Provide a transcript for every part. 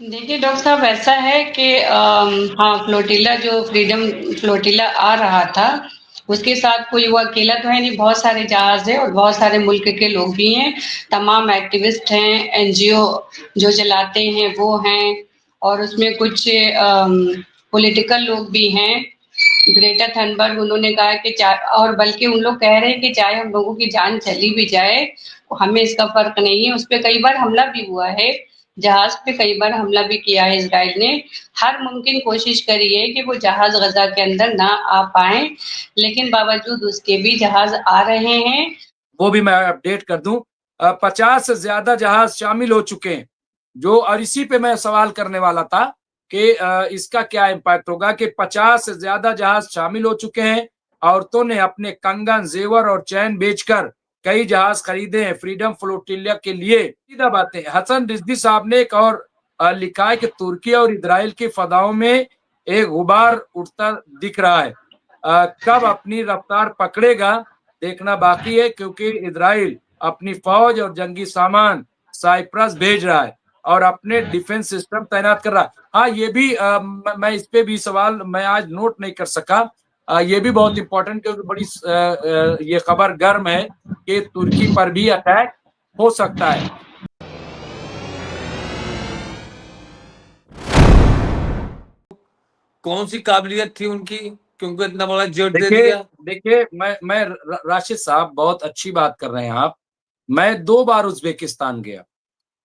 देखिए डॉक्टर साहब, ऐसा है कि हाँ, फ्लोटिला जो फ्रीडम फ्लोटिला आ रहा था, उसके साथ कोई वो अकेला तो है नहीं, बहुत सारे जहाज है और बहुत सारे मुल्क के लोग भी हैं। तमाम एक्टिविस्ट हैं, एनजीओ जो चलाते हैं वो हैं, और उसमें कुछ पॉलिटिकल लोग भी हैं। ग्रेटा थनबर्ग, उन्होंने कहा कि और बल्कि उन लोग कह रहे हैं कि चाहे हम लोगों की जान चली भी जाए, हमें इसका फर्क नहीं है। उस पर कई बार हमला भी हुआ है, जहाज पे कई बार हमला भी किया है इसराइल ने। हर मुमकिन कोशिश करी है कि वो जहाज गजा के अंदर ना आ पाए, लेकिन बावजूद उसके भी जहाज आ रहे हैं। वो भी मैं अपडेट कर दूं, 50 से ज्यादा जहाज शामिल हो चुके हैं। जो और इसी पे मैं सवाल करने वाला था कि इसका क्या इम्पैक्ट होगा कि 50 से ज्यादा जहाज शामिल हो चुके हैं। औरतों ने अपने कंगन, जेवर और चैन बेचकर कई जहाज खरीदे हैं फ्रीडम फ्लोटिलिया के लिए। सीधा बातें, हसन रिजवी साहब ने एक और लिखा है कि तुर्की और इजराइल की फदाओं में एक गुबार उठता दिख रहा है। कब अपनी रफ्तार पकड़ेगा देखना बाकी है, क्योंकि इजराइल अपनी फौज और जंगी सामान साइप्रस भेज रहा है और अपने डिफेंस सिस्टम तैनात कर रहा है। हाँ, ये भी मैं इस पे भी सवाल मैं आज नोट नहीं कर सका। ये भी बहुत इंपॉर्टेंट, क्योंकि बड़ी ये खबर गर्म है कि तुर्की पर भी अटैक हो सकता है। कौन सी काबिलियत थी उनकी क्योंकि इतना बड़ा जेट दे देखिए दिया? देखिए, मैं राशिद साहब बहुत अच्छी बात कर रहे हैं आप। मैं 2 बार उज्बेकिस्तान गया।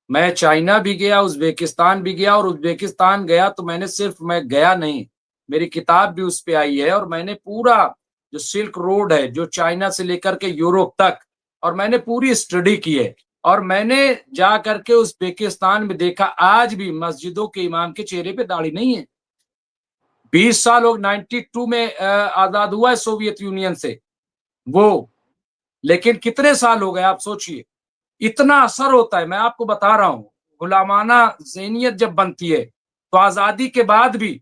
मैं चाइना भी गया, उज्बेकिस्तान भी गया, और उज्बेकिस्तान गया तो मैंने सिर्फ मैं गया नहीं, मेरी किताब भी उस पे आई है, और मैंने पूरा जो सिल्क रोड है जो चाइना से लेकर के यूरोप तक, और मैंने पूरी स्टडी की है। और मैंने जा करके उज्बेकिस्तान में देखा, आज भी मस्जिदों के इमाम के चेहरे पे दाढ़ी नहीं है। 20 साल हो, 92 में आजाद हुआ है सोवियत यूनियन से वो, लेकिन कितने साल हो गए आप सोचिए। इतना असर होता है, मैं आपको बता रहा हूं। गुलामाना ज़हनियत जब बनती है तो आजादी के बाद भी,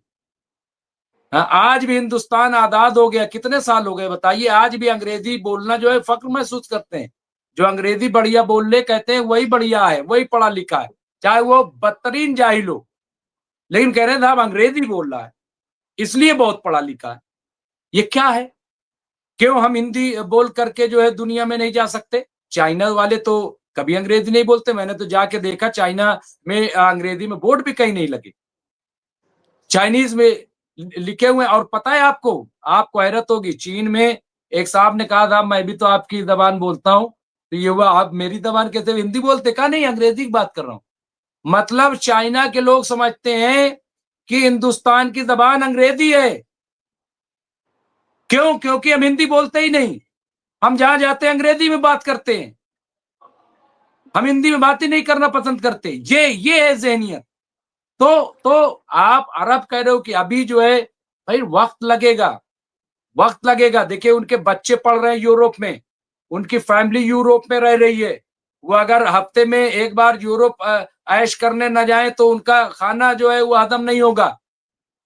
आज भी हिंदुस्तान आजाद हो गया, कितने साल हो गए बताइए, आज भी अंग्रेजी बोलना जो है फक्र महसूस करते हैं। जो अंग्रेजी बढ़िया बोल ले कहते हैं वही बढ़िया है, वही पढ़ा लिखा है, चाहे वो बदतरीन जाहिल हो, लेकिन कह रहे हैं साहब अंग्रेजी बोल रहा है इसलिए बहुत पढ़ा लिखा है। ये क्या है? क्यों हम हिंदी बोल करके जो है दुनिया में नहीं जा सकते? चाइना वाले तो कभी अंग्रेजी नहीं बोलते, मैंने तो जाके देखा चाइना में अंग्रेजी में बोर्ड भी कहीं नहीं लगे, चाइनीज में लिखे हुए। और पता है आपको, आपको हैरत होगी, चीन में एक साहब ने कहा था मैं भी तो आपकी जबान बोलता हूं, तो ये हुआ आप मेरी जबान कैसे हिंदी बोलते? कहा नहीं, अंग्रेजी की बात कर रहा हूं। मतलब चाइना के लोग समझते हैं कि हिंदुस्तान की जबान अंग्रेजी है। क्यों? क्योंकि हम हिंदी बोलते ही नहीं, हम जहां जाते हैं अंग्रेजी में बात करते हैं, हम हिंदी में बात ही नहीं करना पसंद करते। ये है जहनियत। तो आप अरब कह रहे हो कि अभी जो है भाई वक्त लगेगा, वक्त लगेगा। देखिए उनके बच्चे पढ़ रहे हैं यूरोप में, उनकी फैमिली यूरोप में रह रही है। वो अगर हफ्ते में एक बार यूरोप ऐश करने न जाए तो उनका खाना जो है वो हजम नहीं होगा।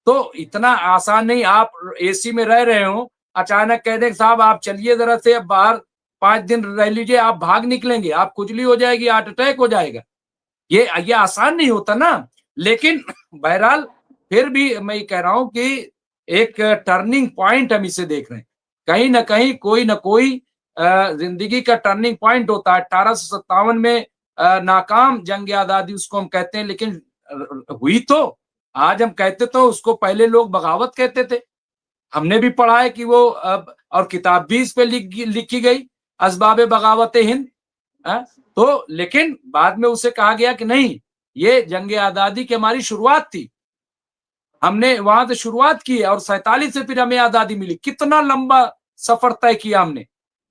तो इतना आसान नहीं, आप एसी में रह रहे हो, अचानक कह दें साहब आप चलिए जरा से अब बाहर 5 दिन रह लीजिए, आप भाग निकलेंगे, आप खुजली हो जाएगी, हार्ट अटैक हो जाएगा। ये आसान नहीं होता ना। लेकिन बहरहाल फिर भी मैं ये कह रहा हूं कि एक टर्निंग पॉइंट हम इसे देख रहे हैं, कहीं ना कहीं कोई ना कोई जिंदगी का टर्निंग पॉइंट होता है। 1857 में नाकाम जंग आजादी उसको हम कहते हैं, लेकिन हुई तो, आज हम कहते तो उसको पहले लोग बगावत कहते थे। हमने भी पढ़ा है कि वो और किताब भी इस पे लिखी गई, असबाब बगावत हिंद। तो लेकिन बाद में उसे कहा गया कि नहीं, ये जंग आजादी की हमारी शुरुआत थी, हमने वहां से शुरुआत की है और 47 से फिर हमें आजादी मिली। कितना लंबा सफर तय किया हमने।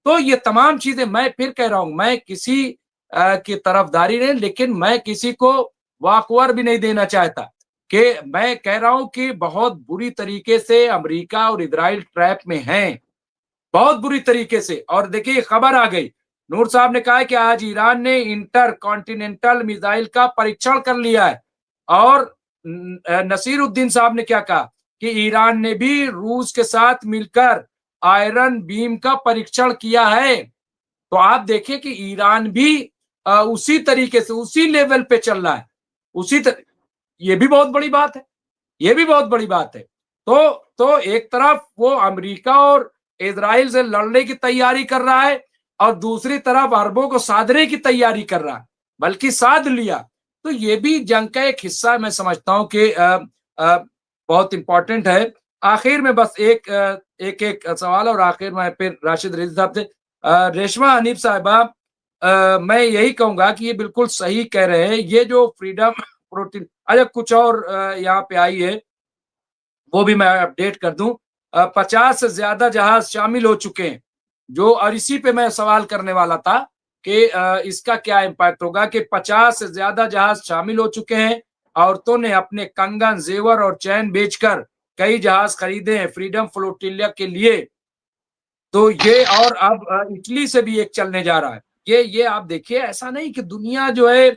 तो ये तमाम चीजें, मैं फिर कह रहा हूं, मैं किसी की तरफदारी नहीं, लेकिन मैं किसी को वाकवर भी नहीं देना चाहता। कि मैं कह रहा हूं कि बहुत बुरी तरीके से अमेरिका और इजराइल ट्रैप में हैं, बहुत बुरी तरीके से। और देखिए खबर आ गई, नूर साहब ने कहा है कि आज ईरान ने इंटर कॉन्टिनेंटल मिसाइल का परीक्षण कर लिया है। और नसीरुद्दीन साहब ने क्या कहा कि ईरान ने भी रूस के साथ मिलकर आयरन बीम का परीक्षण किया है। तो आप देखिए कि ईरान भी उसी तरीके से, उसी लेवल पे चल रहा है, उसी ये भी बहुत बड़ी बात है, ये भी बहुत बड़ी बात है। तो एक तरफ वो अमेरिका और इजराइल से लड़ने की तैयारी कर रहा है और दूसरी तरफ अरबों को साधने की तैयारी कर रहा है, बल्कि साध लिया। तो ये भी जंग का एक हिस्सा मैं समझता हूं कि बहुत इंपॉर्टेंट है। आखिर में बस एक सवाल और आखिर में फिर राशिद रिजवी साहब से। रेशमा हनीफ साहिबा, मैं यही कहूंगा कि ये बिल्कुल सही कह रहे हैं। ये जो फ्रीडम प्रोटीन, अच्छा कुछ और यहाँ पे आई है वो भी मैं अपडेट कर दूं। 50 से ज्यादा जहाज शामिल हो चुके हैं जो, और इसी पे मैं सवाल करने वाला था कि इसका क्या इम्पैक्ट होगा कि 50 से ज्यादा जहाज शामिल हो चुके हैं। औरतों ने अपने कंगन, जेवर और चैन बेचकर कई जहाज खरीदे हैं फ्रीडम फ्लोटिलिया के लिए। तो ये, और अब इटली से भी एक चलने जा रहा है। ये आप देखिए, ऐसा नहीं कि दुनिया जो है,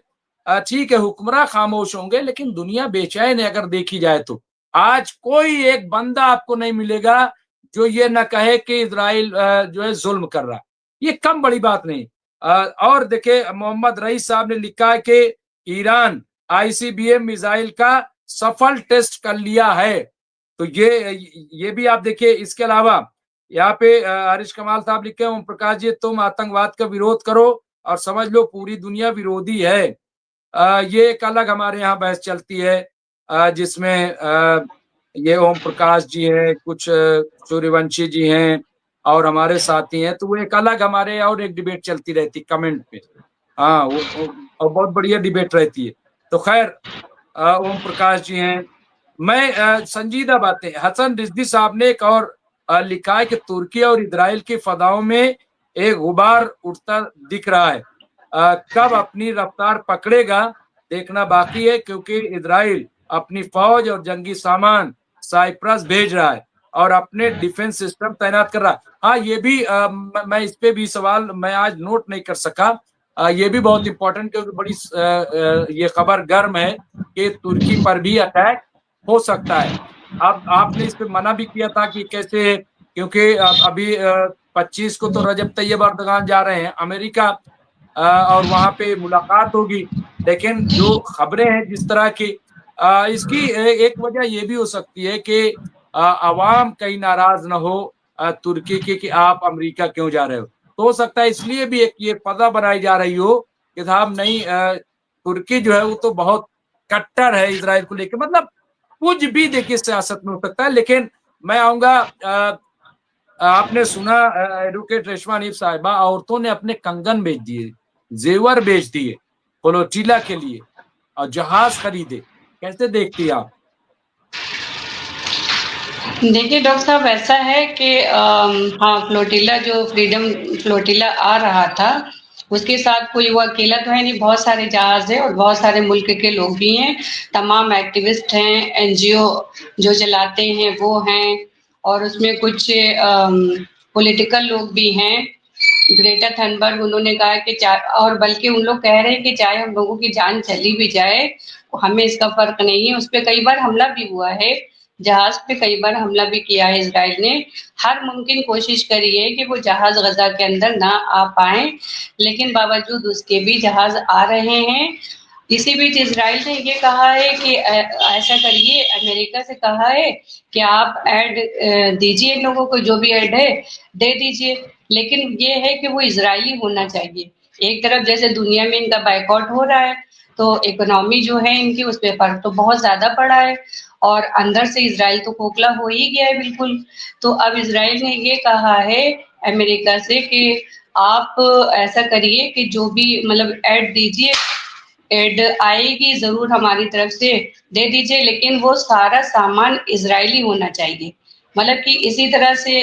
ठीक है हुक्मरान खामोश होंगे लेकिन दुनिया बेचैन है अगर देखी जाए तो। आज कोई एक बंदा आपको नहीं मिलेगा जो ये ना कहे कि इजराइल जो है जुल्म कर रहा है। ये कम बड़ी बात नहीं। और देखिए मोहम्मद रईस साहब ने लिखा है कि ईरान आईसीबीएम मिसाइल का सफल टेस्ट कर लिया है। तो ये भी आप देखिए। इसके अलावा यहाँ पे हरीश कमाल साहब लिखे हैं, ओम प्रकाश जी तुम आतंकवाद का विरोध करो और समझ लो पूरी दुनिया विरोधी है। ये एक अलग हमारे यहाँ बहस चलती है जिसमें ये ओम प्रकाश जी हैं, कुछ सूर्यवंशी जी हैं और हमारे साथी हैं। तो वो एक अलग हमारे और एक डिबेट चलती रहती कमेंट पे। हाँ वो बहुत बढ़िया डिबेट रहती है। तो खैर ओम प्रकाश जी हैं। मैं संजीदा बातें, हसन रिजवी साहब ने एक और लिखा है कि तुर्की और इजराइल की फदाओं में एक गुबार उठता दिख रहा है। कब अपनी रफ्तार पकड़ेगा देखना बाकी है, क्योंकि इजराइल अपनी फौज और जंगी सामान साइप्रस भेज रहा है और अपने डिफेंस सिस्टम तैनात कर रहा है। हाँ ये भी मैं इस पे भी सवाल मैं आज नोट नहीं कर सका। ये भी बहुत इंपॉर्टेंट, क्योंकि बड़ी ये खबर गर्म है कि तुर्की पर भी अटैक हो सकता है। अब आपने इस पे मना भी किया था कि कैसे, क्योंकि अभी 25 को तो रजब तैयब अर्दगान जा रहे हैं अमेरिका और वहां पे मुलाकात होगी। लेकिन जो खबरें हैं जिस तरह की, इसकी एक वजह ये भी हो सकती है कि अवाम कहीं नाराज ना हो तुर्की की कि आप अमेरिका क्यों जा रहे हो। तो हो सकता है इसलिए भी एक ये फजा बनाई जा रही हो कि साहब नहीं, तुर्की जो है वो तो बहुत कट्टर है इसराइल को लेकर। मतलब कुछ भी देखिए सियासत में हो सकता है। लेकिन मैं आऊंगा, आपने सुना एडवोकेट रेशमा हनीफ साहिबा, औरतों ने अपने कंगन बेच दिए, जेवर बेच दिए फ्लोटिला के लिए और जहाज खरीदे। कैसे देखती आप? देखिए डॉक्टर साहब, ऐसा है कि हाँ, फ्लोटिला जो फ्रीडम फ्लोटिला आ रहा था उसके साथ कोई वो अकेला तो है नहीं, बहुत सारे जहाज है और बहुत सारे मुल्क के लोग भी हैं। तमाम एक्टिविस्ट हैं, एनजीओ जो चलाते हैं वो हैं, और उसमें कुछ पॉलिटिकल लोग भी हैं। ग्रेटा थनबर्ग उन्होंने कहा कि और बल्कि उन लोग कह रहे हैं कि चाहे हम लोगों की जान चली भी जाए हमें इसका फर्क नहीं है। उस पर कई बार हमला भी हुआ है, जहाज पे कई बार हमला भी किया है इसराइल ने। हर मुमकिन कोशिश करी है कि वो जहाज गजा के अंदर ना आ पाए, लेकिन बावजूद उसके भी जहाज आ रहे हैं। इसी बीच इसराइल ने ये कहा है कि ऐसा करिए, अमेरिका से कहा है कि आप ऐड दीजिए इन लोगों को, जो भी ऐड है दे दीजिए, लेकिन ये है कि वो इजरायली होना चाहिए। एक तरफ जैसे दुनिया में इनका बायकॉट हो रहा है तो इकोनॉमी जो है इनकी उस पर फर्क तो बहुत ज्यादा पड़ा है, और अंदर से इजराइल तो खोखला हो ही गया है बिल्कुल। तो अब इजराइल ने ये कहा है अमेरिका से कि आप ऐसा करिए कि जो भी मतलब ऐड दीजिए, एड आएगी जरूर हमारी तरफ से, दे दीजिए, लेकिन वो सारा सामान इजरायली होना चाहिए। मतलब कि इसी तरह से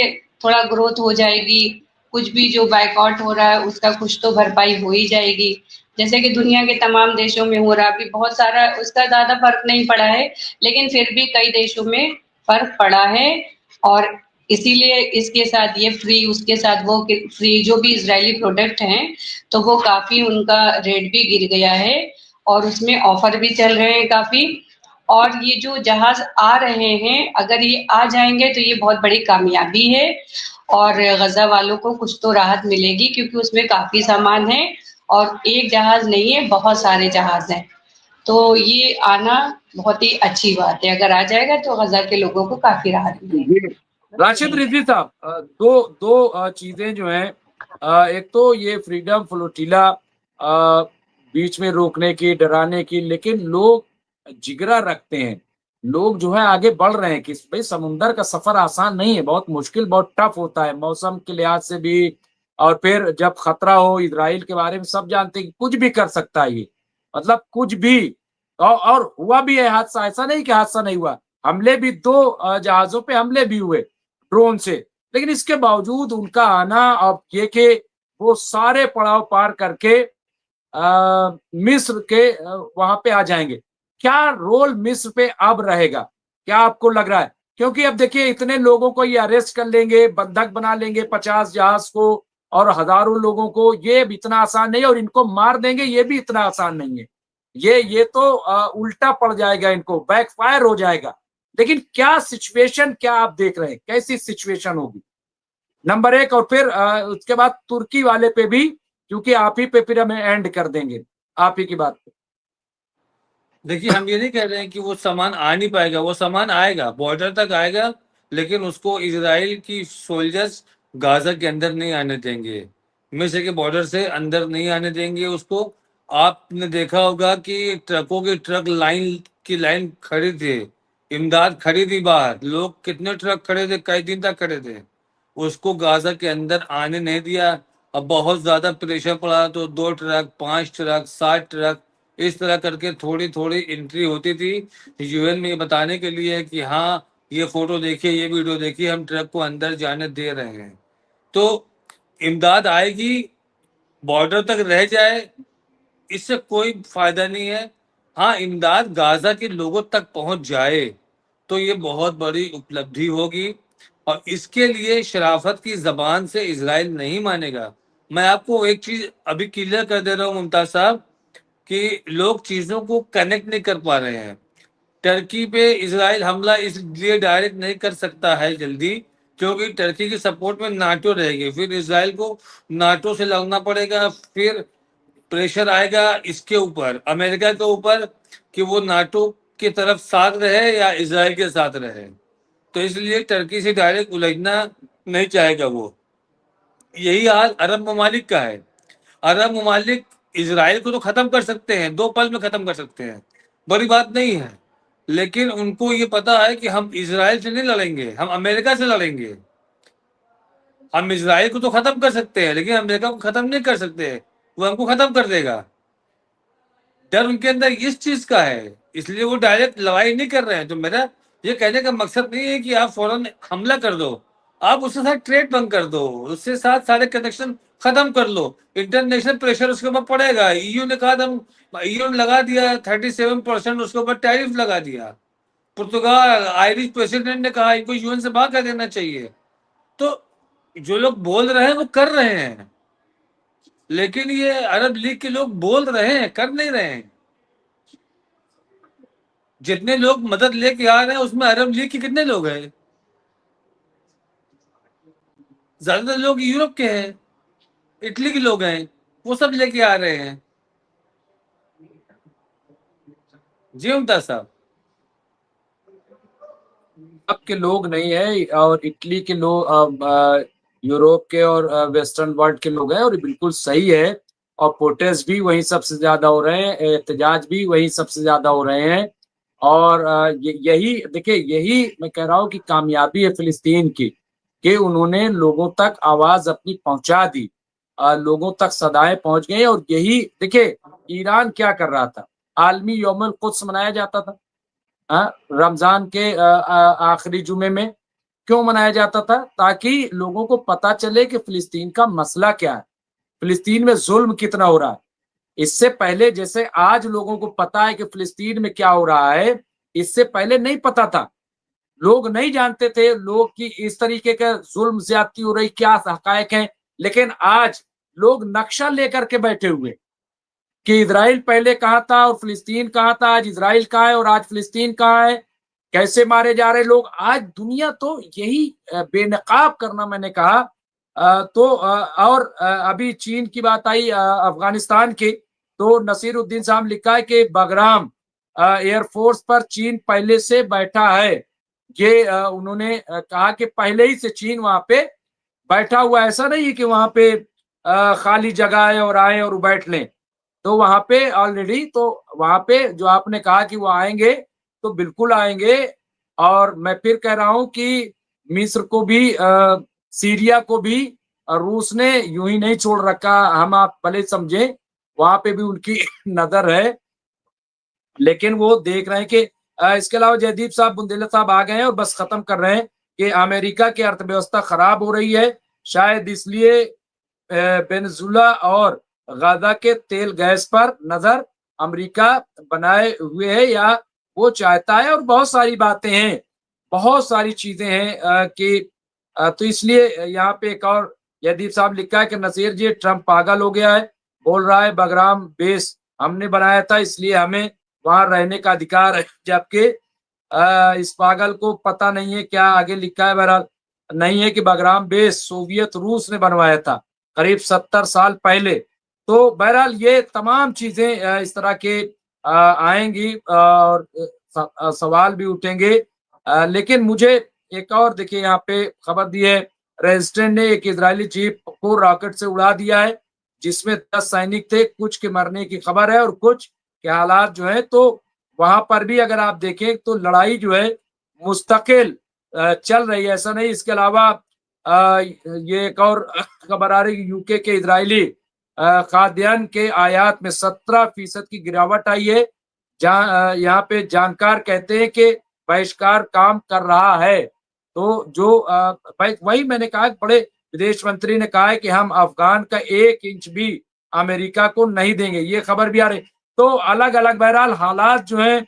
थोड़ा ग्रोथ हो जाएगी, कुछ भी जो बायकॉट हो रहा है उसका कुछ तो भरपाई हो ही जाएगी। जैसे कि दुनिया के तमाम देशों में हो रहा है, अभी बहुत सारा उसका ज्यादा फर्क नहीं पड़ा है, लेकिन फिर भी कई देशों में फर्क पड़ा है। और इसीलिए इसके साथ ये फ्री, उसके साथ वो फ्री, जो भी इजरायली प्रोडक्ट हैं तो वो काफी उनका रेट भी गिर गया है और उसमें ऑफर भी चल रहे हैं काफी। और ये जो जहाज आ रहे हैं अगर ये आ जाएंगे तो ये बहुत बड़ी कामयाबी है और गजा वालों को कुछ तो राहत मिलेगी, क्योंकि उसमें काफी सामान है और एक जहाज नहीं है, बहुत सारे जहाज हैं। तो ये आना बहुत ही अच्छी बात है। अगर आ जाएगा तो गजा के लोगों को काफी राहत मिलेगी। राशिद रिजवी साहब, दो दो चीजें जो हैं, एक तो ये फ्रीडम फ्लोटिला बीच में रोकने की, डराने की, लेकिन लोग जिगरा रखते हैं, लोग जो है आगे बढ़ रहे हैं कि भाई समुंदर का सफर आसान नहीं है, बहुत मुश्किल, बहुत टफ होता है मौसम के लिहाज से भी, और फिर जब खतरा हो, इजराइल के बारे में सब जानते हैं कि कुछ भी कर सकता है ये, मतलब कुछ भी, और हुआ भी है हादसा, ऐसा नहीं कि हादसा नहीं हुआ, हमले भी, दो जहाजों पे हमले भी हुए ड्रोन से, लेकिन इसके बावजूद उनका आना, अब ये कि वो सारे पड़ाव पार करके मिस्र के वहां पे आ जाएंगे, क्या रोल मिस्र पे अब रहेगा, क्या आपको लग रहा है? क्योंकि अब देखिए इतने लोगों को ये अरेस्ट कर लेंगे, बंधक बना लेंगे 50 जहाज को और हजारों लोगों को, ये भी इतना आसान नहीं है, और इनको मार देंगे ये भी इतना आसान नहीं है, ये तो उल्टा पड़ जाएगा, इनको बैकफायर हो जाएगा। लेकिन क्या सिचुएशन, क्या आप देख रहे हैं कैसी सिचुएशन होगी, नंबर एक, और फिर उसके बाद तुर्की वाले पे भी, क्योंकि आप ही पे फिर हमें एंड कर देंगे आप ही की बात पे। देखिए, हम ये नहीं कह रहे हैं कि वो सामान आ नहीं पाएगा, वो सामान आएगा, बॉर्डर तक आएगा, लेकिन उसको इजराइल की सोल्जर्स गाजा के अंदर नहीं आने देंगे, मिस्र के बॉर्डर से अंदर नहीं आने देंगे उसको। आपने देखा होगा कि ट्रकों की ट्रक लाइन खड़ी थी, इमदाद खड़ी थी बाहर, लोग कितने ट्रक खड़े थे, कई दिन तक खड़े थे, उसको गाजा के अंदर आने नहीं दिया। अब बहुत ज्यादा प्रेशर पड़ा तो 2 ट्रक, 5 ट्रक, 7 ट्रक, इस तरह करके थोड़ी थोड़ी एंट्री होती थी यूएन में ये बताने के लिए कि हाँ, ये फोटो देखिए, ये वीडियो देखिए, हम ट्रक को अंदर जाने दे रहे हैं। तो इमदाद आएगी, बॉर्डर तक रह जाए, इससे कोई फायदा नहीं है। हाँ, इमदाद गाजा के लोगों तक पहुंच जाए तो ये बहुत बड़ी उपलब्धि होगी, और इसके लिए शराफत की जबान से इजराइल नहीं मानेगा। मैं आपको एक चीज अभी क्लियर कर दे रहा हूँ मुमताज साहब, कि लोग चीजों को कनेक्ट नहीं कर पा रहे हैं। टर्की पे इजराइल हमला इसलिए डायरेक्ट नहीं कर सकता है जल्दी, क्योंकि टर्की की सपोर्ट में नाटो रहेगी, फिर इजराइल को नाटो से लड़ना पड़ेगा, फिर प्रेशर आएगा इसके ऊपर, अमेरिका के ऊपर, कि वो नाटो की तरफ साथ रहे या इजराइल के साथ रहे। तो इसलिए टर्की से डायरेक्ट उलझना नहीं चाहेगा वो। यही हाल अरब ममालिक का है। अरब ममालिक इजराइल को तो खत्म कर सकते हैं, 2 पल में खत्म कर सकते हैं, बड़ी बात नहीं है, लेकिन उनको ये पता है कि हम इजराइल से नहीं लड़ेंगे, हम अमेरिका से लड़ेंगे। हम इजराइल को तो खत्म कर सकते हैं, लेकिन अमेरिका को खत्म नहीं कर सकते, वो हमको खत्म कर देगा। डर उनके अंदर इस चीज का है, इसलिए वो डायरेक्ट लड़ाई नहीं कर रहे हैं। तो मेरा ये कहने का मकसद नहीं है कि आप फौरन हमला कर दो, आप उसके साथ ट्रेड बंद कर दो, उसके साथ सारे कनेक्शन खत्म कर लो, इंटरनेशनल प्रेशर उसके ऊपर पड़ेगा। ईयू ने कहा था, ईयू ने लगा दिया 37% उसके ऊपर टैरिफ लगा दिया। पुर्तगाल, आयरिश प्रेसिडेंट ने कहा इनको यूएन से बाहर कर देना चाहिए। तो जो लोग बोल रहे हैं वो कर रहे हैं, लेकिन ये अरब लीग के लोग बोल रहे हैं, कर नहीं रहे हैं। जितने लोग मदद लेके आ रहे हैं उसमें अरब लीग के कितने लोग हैं? ज्यादातर लोग यूरोप के हैं, इटली के लोग हैं, वो सब लेके आ रहे हैं। जी मुमताज साहब। अब के लोग नहीं है, और इटली के लोग, यूरोप के और वेस्टर्न वर्ल्ड के लोग हैं, और बिल्कुल सही है। और प्रोटेस्ट भी वही सबसे ज्यादा हो रहे हैं, एहतजाज भी वही सबसे ज्यादा हो रहे हैं। और यही देखिए, यही मैं कह रहा हूँ कि कामयाबी है फिलिस्तीन की, कि उन्होंने लोगों तक आवाज अपनी पहुंचा दी, लोगों तक सदाएं पहुंच गई। और यही देखिए, ईरान क्या कर रहा था, आलमी यौमुल कुद्स मनाया जाता था, रमजान के आखिरी जुमे में क्यों मनाया जाता था? ताकि लोगों को पता चले कि फिलिस्तीन का मसला क्या है, फिलिस्तीन में जुल्म कितना हो रहा है। इससे पहले जैसे आज लोगों को पता है कि फिलिस्तीन में क्या हो रहा है, इससे पहले नहीं पता था, लोग नहीं जानते थे लोग कि इस तरीके का जुल्म ज्यादती हो रही, क्या हकायक है। लेकिन आज लोग नक्शा लेकर के बैठे हुए कि इजराइल पहले कहाँ था और फिलिस्तीन कहाँ था, आज इजराइल कहाँ है और आज फिलिस्तीन कहाँ है, कैसे मारे जा रहे लोग। आज दुनिया तो यही बेनकाब करना, मैंने कहा। और अभी चीन की बात आई, अफगानिस्तान की, तो नसीरुद्दीन साहब लिखा है कि बगराम एयरफोर्स पर चीन पहले से बैठा है। ये उन्होंने कहा कि पहले ही से चीन वहां पे बैठा हुआ, ऐसा नहीं है कि वहां पे खाली जगह है और आए और बैठ लें। तो वहां पे ऑलरेडी, तो वहां पे जो आपने कहा कि वो आएंगे तो बिल्कुल आएंगे। और मैं फिर कह रहा हूं कि मिस्र को भी सीरिया को भी रूस ने यूं ही नहीं छोड़ रखा, हम आप भले समझे, वहां पे भी उनकी नजर है, लेकिन वो देख रहे हैं कि इसके अलावा जयदीप साहब बुंदेला साहब आ गए हैं और बस खत्म कर रहे हैं कि अमेरिका की अर्थव्यवस्था खराब हो रही है, शायद इसलिए वेनेजुला और गाजा के तेल गैस पर नजर अमेरिका बनाए हुए है या वो चाहता है, और बहुत सारी बातें हैं, बहुत सारी चीजें हैं कि तो इसलिए यहाँ पे एक और जयदीप साहब लिखा है कि नसीर जी ट्रंप पागल हो गया है, बोल रहा है बगराम बेस हमने बनाया था इसलिए हमें वहां रहने का अधिकार है, जबकि इस पागल को पता नहीं है क्या आगे लिखा है। बहरहाल नहीं है कि बगराम बेस सोवियत रूस ने बनवाया था करीब 70 साल पहले। तो बहरहाल ये तमाम चीजें इस तरह के आएंगी और सवाल भी उठेंगे। लेकिन मुझे एक और देखिए यहाँ पे खबर दी है, रेजिस्टेंट ने एक इजरायली जीप को रॉकेट से उड़ा दिया है जिसमें 10 सैनिक थे, कुछ के मरने की खबर है और कुछ के हालात जो है, तो वहां पर भी अगर आप देखें तो लड़ाई जो है मुस्तकिल चल रही है, ऐसा नहीं। इसके अलावा ये एक और खबर आ रही है, यूके के इजरायली खाद्यान्न के आयात में 17% की गिरावट आई है। जहां यहाँ पे जानकार कहते हैं कि बहिष्कार काम कर रहा है। तो जो वही मैंने कहा, बड़े विदेश मंत्री ने कहा है कि हम अफगान का 1 इंच भी अमेरिका को नहीं देंगे, ये खबर भी आ रही। तो अलग अलग बहरहाल हालात जो है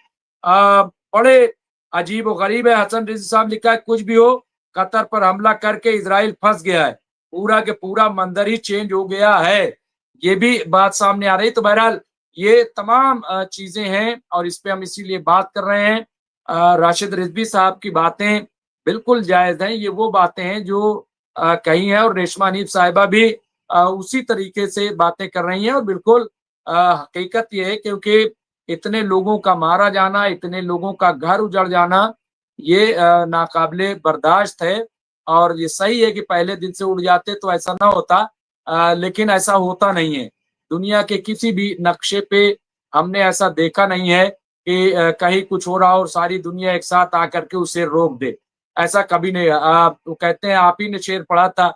बड़े अजीब व गरीब है। हसन रिजवी साहब लिखा है कुछ भी हो, कतर पर हमला करके इसराइल फंस गया है, पूरा के पूरा मंजर ही चेंज हो गया है, ये भी बात सामने आ रही। तो बहरहाल ये तमाम चीजें हैं और इस पे हम इसीलिए बात कर रहे हैं। राशिद रिजवी साहब की बातें बिल्कुल जायज हैं, ये वो बातें हैं जो कही हैं, और रेशमा हनीफ साहिबा भी उसी तरीके से बातें कर रही हैं, और बिल्कुल हकीकत ये है, क्योंकि इतने लोगों का मारा जाना, इतने लोगों का घर उजड़ जाना, ये नाकाबिले बर्दाश्त है। और ये सही है कि पहले दिन से उड़ जाते तो ऐसा ना होता, लेकिन ऐसा होता नहीं है। दुनिया के किसी भी नक्शे पे हमने ऐसा देखा नहीं है कि कहीं कुछ हो रहा और सारी दुनिया एक साथ आकर के उसे रोक दे, ऐसा कभी नहीं। तो कहते हैं आप ही ने शेर पढ़ा था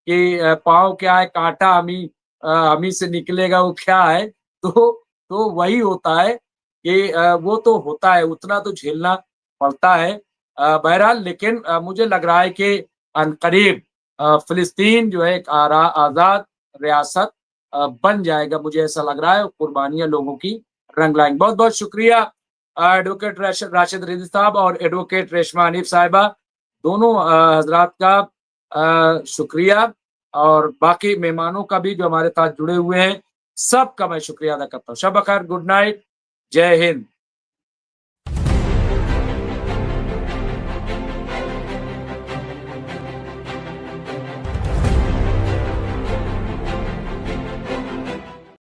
कि पाँव क्या है कांटा हम ही से निकलेगा, वो क्या है। तो वही होता है कि वो तो होता है, उतना तो झेलना पड़ता है। बहरहाल लेकिन मुझे लग रहा है कि अनकरीब फिलिस्तीन जो है एक आजाद रियासत बन जाएगा, मुझे ऐसा लग रहा है। कुर्बानियां लोगों की रंग लाएंगी। बहुत बहुत शुक्रिया एडवोकेट राशिद रिजवी साहब और एडवोकेट रेशमा हनीफ साहिबा, दोनों हजरात का शुक्रिया, और बाकी मेहमानों का भी जो हमारे साथ जुड़े हुए हैं, सबका मैं शुक्रिया अदा करता हूँ। शब बखैर, गुड नाइट, जय हिंद।